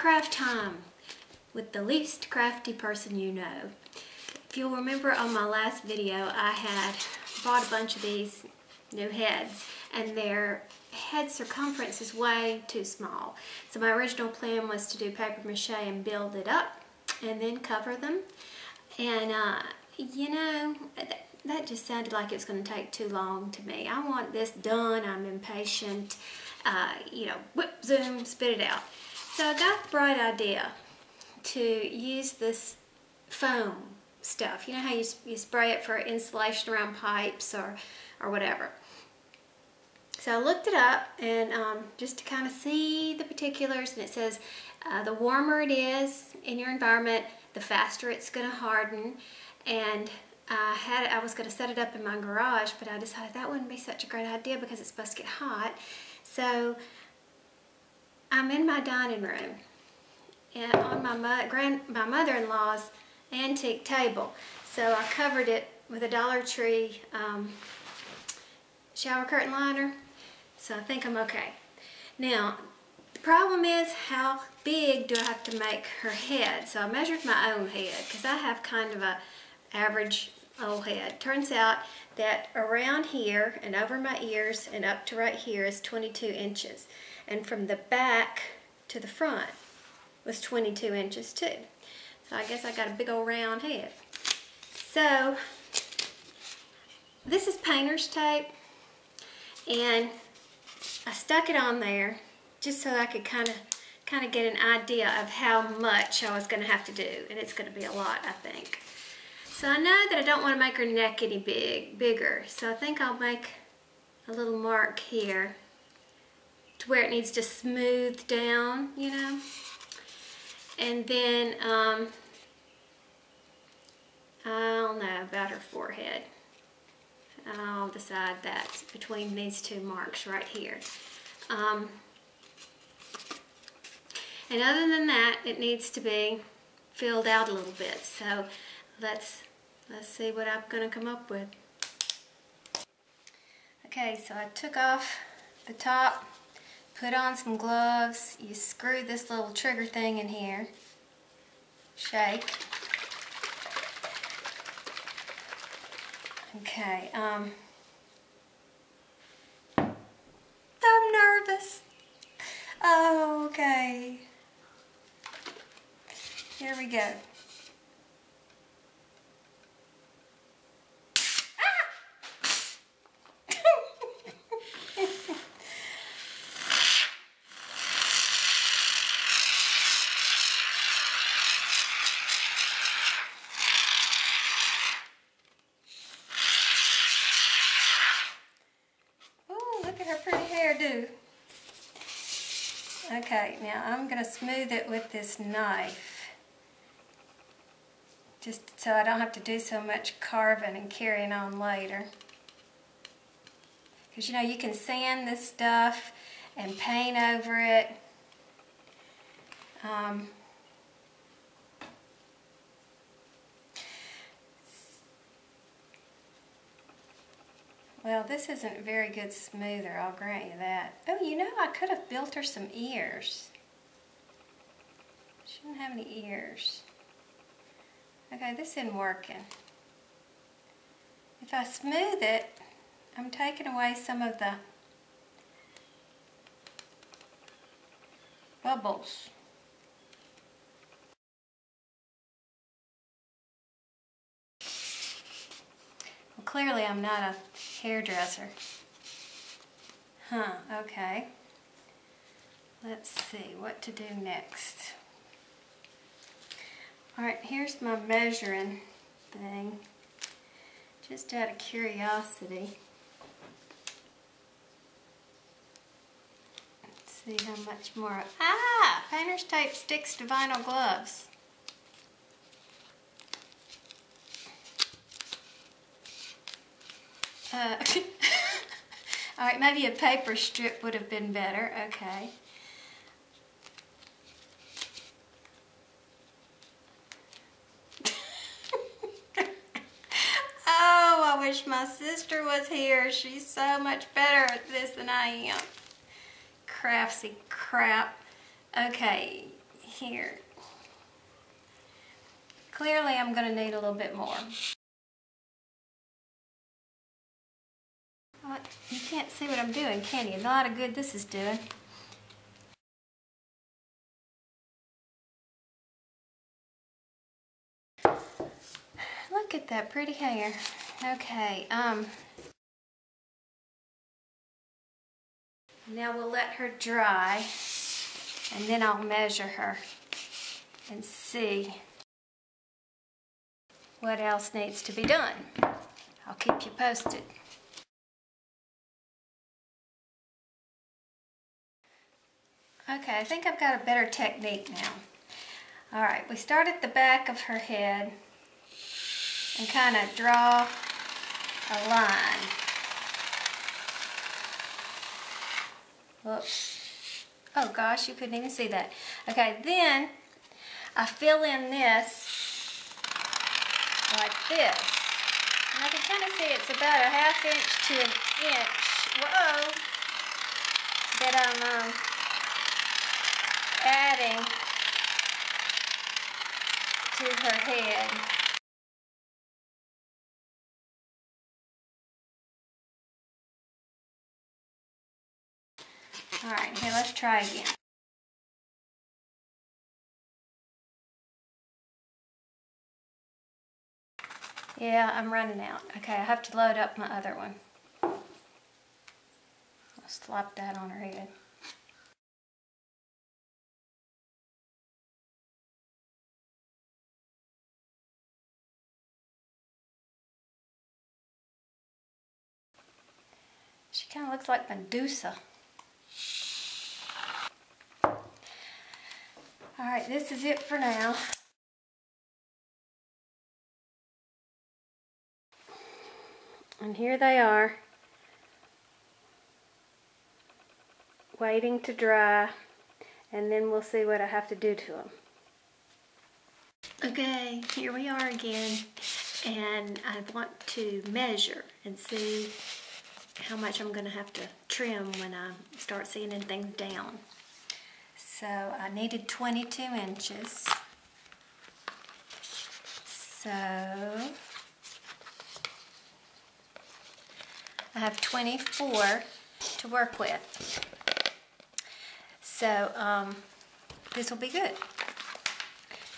craft time with the least crafty person you know. If you'll remember on my last video, I had bought a bunch of these new heads and their head circumference is way too small. So my original plan was to do paper mache and build it up and then cover them. And you know, that just sounded like it was going to take too long to me. I want this done. I'm impatient. You know, whip, zoom, spit it out. So I got the bright idea to use this foam stuff. You know how you spray it for insulation around pipes or whatever. So I looked it up and just to kind of see the particulars, and it says the warmer it is in your environment, the faster it's going to harden. And I was going to set it up in my garage, but I decided that wouldn't be such a great idea because it's supposed to get hot. So I'm in my dining room and on my mother-in-law's antique table. So I covered it with a Dollar Tree shower curtain liner. So I think I'm okay. Now, the problem is, how big do I have to make her head? So I measured my own head because I have kind of a average old head. Turns out that around here and over my ears and up to right here is 22 inches. And from the back to the front was 22 inches too. So I guess I got a big old round head. So this is painter's tape, and I stuck it on there just so I could kind of get an idea of how much I was going to have to do, and it's going to be a lot, I think. So I know that I don't want to make her neck any bigger, so I think I'll make a little mark here to where it needs to smooth down, you know. And then I don't know about her forehead. I'll decide that between these two marks right here. And other than that, it needs to be filled out a little bit. So let's see what I'm going to come up with. Okay, so I took off the top, put on some gloves. You screw this little trigger thing in here, shake. Okay, I'm nervous. Oh, okay. Here we go. Okay, now I'm going to smooth it with this knife, just so I don't have to do so much carving and carrying on later. Because you know, you can sand this stuff and paint over it. Well, this isn't a very good smoother, I'll grant you that. Oh, you know, I could have built her some ears. She didn't have any ears. Okay, this isn't working. If I smooth it, I'm taking away some of the bubbles. Well, clearly I'm not a hairdresser. Huh, okay. Let's see what to do next. Alright, here's my measuring thing, just out of curiosity. Let's see how much more. Ah! Painter's tape sticks to vinyl gloves. Alright, maybe a paper strip would have been better. Okay. Oh, I wish my sister was here. She's so much better at this than I am. Craftsy crap. Okay, here. Clearly I'm going to need a little bit more. What? You can't see what I'm doing, can you? A lot of good this is doing. Look at that pretty hair. Okay, now we'll let her dry, and then I'll measure her and see what else needs to be done. I'll keep you posted. Okay, I think I've got a better technique now. Alright, we start at the back of her head and kind of draw a line. Whoops. Oh gosh, you couldn't even see that. Okay, then I fill in this like this. And I can kind of see it's about a 1/2 inch to 1 inch. Whoa! That I'm adding to her head. Alright, here, let's try again. Yeah, I'm running out. Okay, I have to load up my other one. I'll slap that on her head. She kind of looks like Medusa. Alright, this is it for now. And here they are, waiting to dry, and then we'll see what I have to do to them. Okay, here we are again, and I want to measure and see how much I'm going to have to trim when I start sanding things down. So I needed 22 inches. So I have 24 to work with. So this will be good.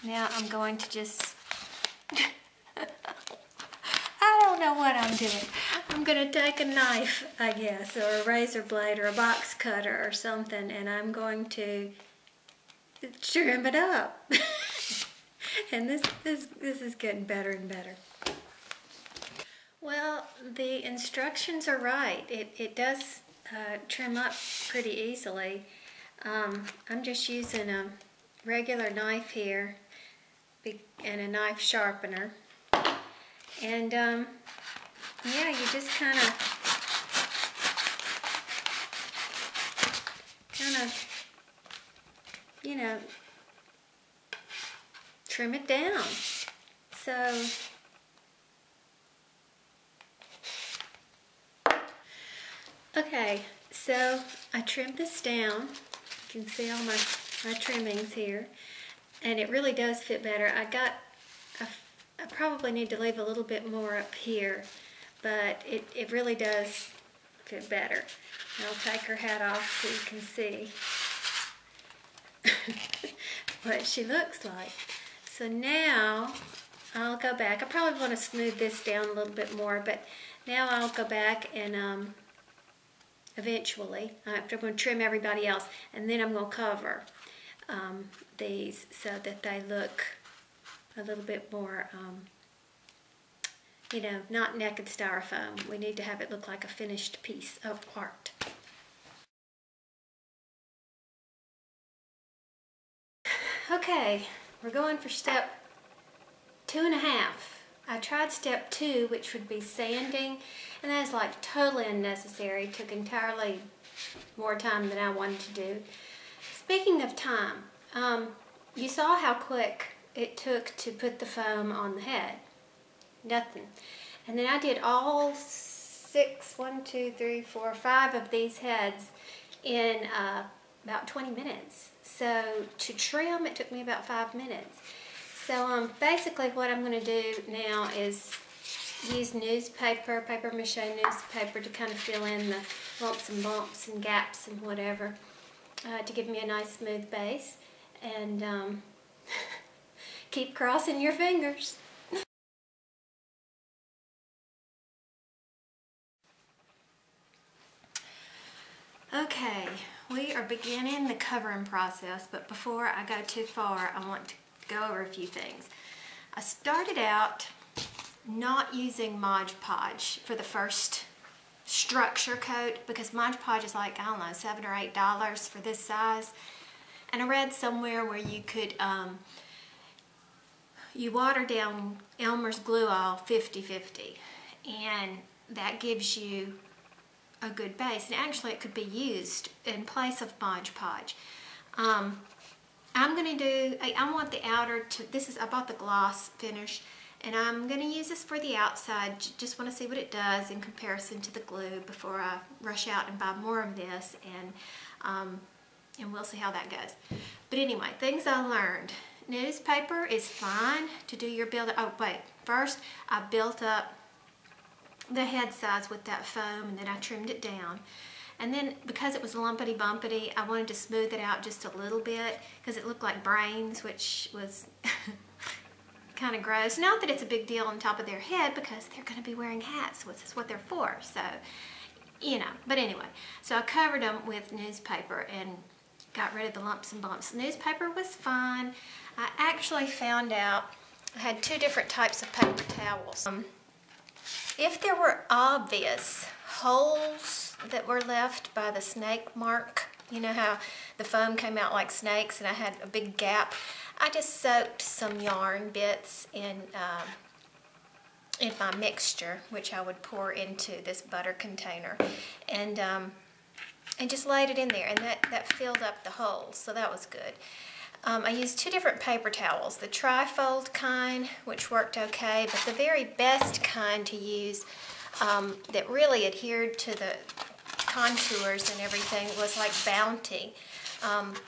Now I'm going to just, I don't know what I'm doing. I'm going to take a knife, I guess, or a razor blade or a box cutter or something, and I'm going to trim it up. And this is getting better and better. Well, the instructions are right. It does trim up pretty easily. I'm just using a regular knife here and a knife sharpener. And yeah, you just kind of you know, trim it down. So okay, so I trimmed this down. You can see all my trimmings here, and it really does fit better. I probably need to leave a little bit more up here, but it really does fit better. I'll take her hat off so you can see what she looks like. So now I'll go back. I probably want to smooth this down a little bit more, but now I'll go back and eventually, after I'm going to trim everybody else, and then I'm going to cover these so that they look a little bit more, you know, not naked styrofoam. We need to have it look like a finished piece of art. Okay, we're going for step 2.5. I tried step 2, which would be sanding, and that is like totally unnecessary. It took entirely more time than I wanted to do. Speaking of time, you saw how quick it took to put the foam on the head. Nothing. And then I did all 5 of these heads in about 20 minutes. So to trim, it took me about 5 minutes. So basically what I'm going to do now is use newspaper, paper mache newspaper to kind of fill in the lumps and bumps and gaps and whatever to give me a nice smooth base. And keep crossing your fingers. Okay, we are beginning the covering process, but before I go too far, I want to go over a few things. I started out not using Mod Podge for the first structure coat because Mod Podge is like, I don't know, $7 or $8 for this size. And I read somewhere where you could, you water down Elmer's glue all 50-50, and that gives you a good base. And actually it could be used in place of Mod Podge. I'm going to do, I want the outer to, I bought the gloss finish, and I'm going to use this for the outside. Just want to see what it does in comparison to the glue before I rush out and buy more of this, and we'll see how that goes. But anyway, things I learned. Newspaper is fine to do your build. Oh wait, first I built up the head size with that foam, and then I trimmed it down. And then because it was lumpity bumpity, I wanted to smooth it out just a little bit because it looked like brains, which was kind of gross. Not that it's a big deal on top of their head because they're going to be wearing hats, which is what they're for. So, you know, but anyway, so I covered them with newspaper and got rid of the lumps and bumps. Newspaper was fine. I actually found out I had 2 different types of paper towels. If there were obvious holes that were left by the snake mark, you know how the foam came out like snakes and I had a big gap, I just soaked some yarn bits in my mixture, which I would pour into this butter container, and just laid it in there, and that filled up the holes, so that was good. I used 2 different paper towels, the tri-fold kind, which worked okay, but the very best kind to use that really adhered to the contours and everything was like Bounty.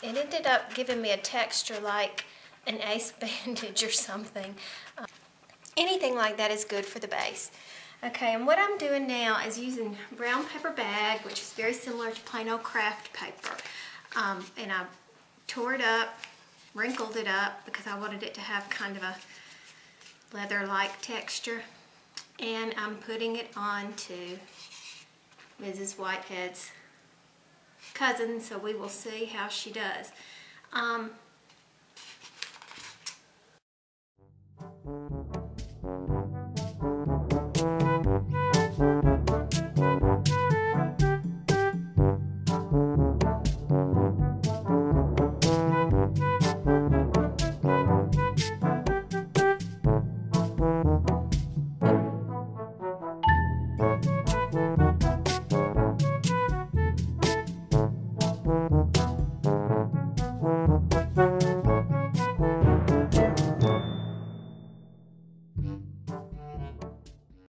It ended up giving me a texture like an ace bandage or something. Anything like that is good for the base. Okay, and what I'm doing now is using brown paper bag, which is very similar to plain old craft paper. And I tore it up, wrinkled it up because I wanted it to have kind of a leather-like texture. And I'm putting it onto Mrs. Whitehead's cousin, so we will see how she does.